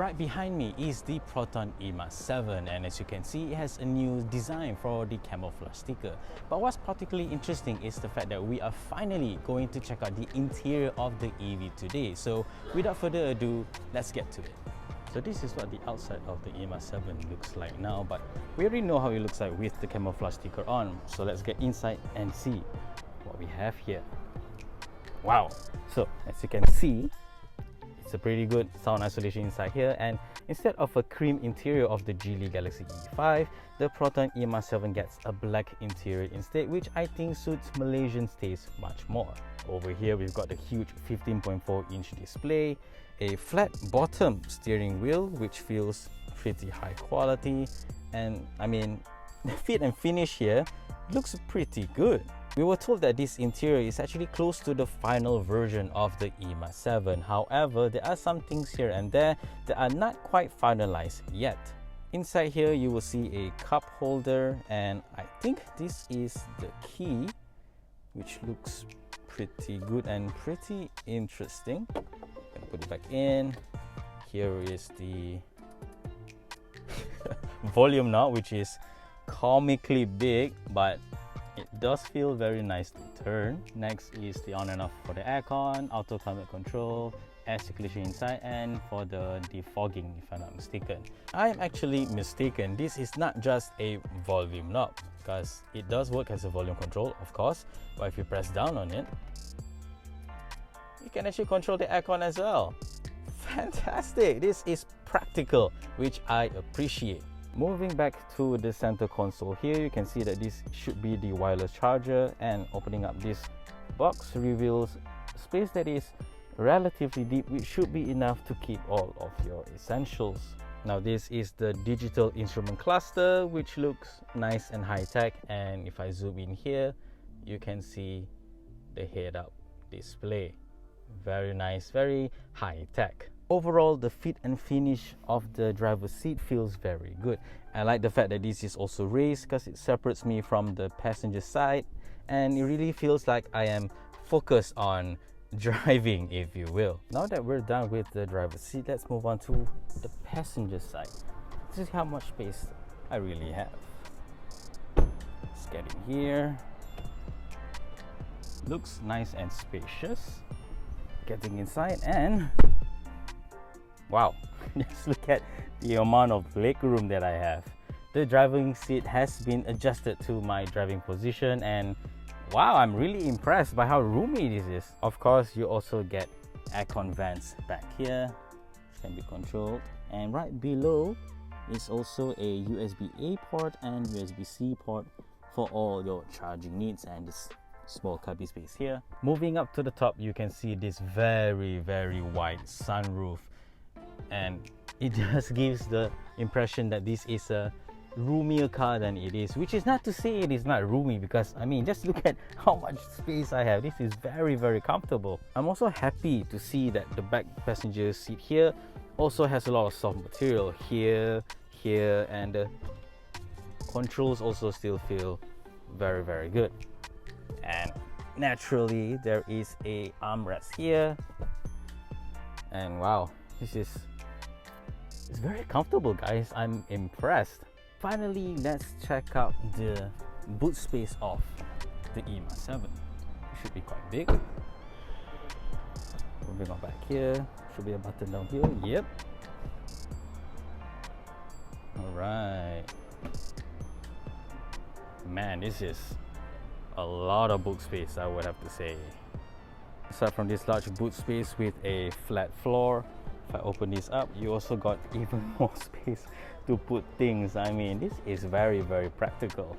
Right behind me is the Proton e.MAS 7, and as you can see, it has a new design for the camouflage sticker. But what's particularly interesting is the fact that we are finally going to check out the interior of the EV today. So without further ado, let's get to it. So this is what the outside of the e.MAS 7 looks like now, but we already know how it looks like with the camouflage sticker on. So let's get inside and see what we have here. Wow! So as you can see, it's a pretty good sound isolation inside here, and instead of a cream interior of the Geely Galaxy E5, the Proton e.MAS 7 gets a black interior instead, which I think suits Malaysian taste much more. Over here we've got the huge 15.4-inch display, a flat bottom steering wheel which feels pretty high quality, and I mean the fit and finish here looks pretty good. We were told that this interior is actually close to the final version of the e.MAS 7. However, there are some things here and there that are not quite finalized yet. Inside here, you will see a cup holder, and I think this is the key, which looks pretty good and pretty interesting. Gonna put it back in. Here is the volume knob, which is comically big, but it does feel very nice to turn. Next is the on and off for the aircon, auto climate control, air circulation inside, and for the defogging, if I'm not mistaken. I'm actually mistaken. This is not just a volume knob, because it does work as a volume control, of course, but if you press down on it, you can actually control the aircon as well. Fantastic! This is practical, which I appreciate. Moving back to the center console here, you can see that this should be the wireless charger, and opening up this box reveals space that is relatively deep, which should be enough to keep all of your essentials. Now this is the digital instrument cluster, which looks nice and high-tech, and if I zoom in here, you can see the head-up display. Very nice, very high-tech. Overall, the fit and finish of the driver's seat feels very good. I like the fact that this is also raised because it separates me from the passenger side, and it really feels like I am focused on driving, if you will. Now that we're done with the driver's seat, let's move on to the passenger side. This is how much space I really have. Let's get in here. Looks nice and spacious. Getting inside, and wow, just look at the amount of legroom that I have. The driving seat has been adjusted to my driving position, and wow, I'm really impressed by how roomy this is. Of course, you also get aircon vents back here, which can be controlled. And right below is also a USB-A port and USB-C port for all your charging needs, and this small cubby space here. Moving up to the top, you can see this very wide sunroof, and it just gives the impression that this is a roomier car than it is, which is not to say it is not roomy, because I mean, just look at how much space I have. This is very comfortable. I'm also happy to see that the back passenger seat here also has a lot of soft material here, and the controls also still feel very good. And naturally, there is a armrest here, and wow, it's very comfortable, guys. I'm impressed. Finally, let's check out the boot space of the e.MAS 7. It should be quite big. Moving on back here, should be a button down here. Yep. All right. Man, this is a lot of boot space, I would have to say. Aside from this large boot space with a flat floor, if I open this up, you also got even more space to put things. I mean, this is very practical.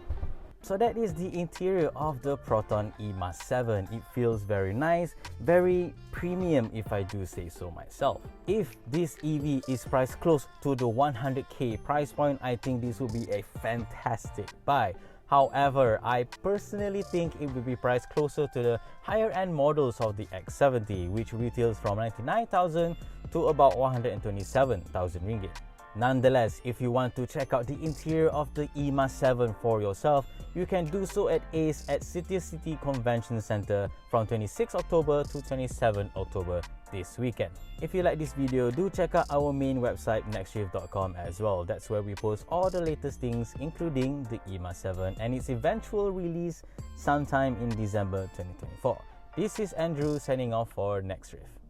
So that is the interior of the Proton e.MAS 7. It feels very nice, very premium, if I do say so myself. If this EV is priced close to the 100k price point, I think this will be a fantastic buy. However, I personally think it will be priced closer to the higher end models of the X70, which retails from 99,000 to about 127,000 ringgit. Nonetheless, if you want to check out the interior of the e.MAS 7 for yourself, you can do so at ACE at City Convention Center from 26 October to 27 October this weekend. If you like this video, do check out our main website nextshift.com as well. That's where we post all the latest things, including the e.MAS 7 and its eventual release sometime in December 2024. This is Andrew signing off for Next Shift.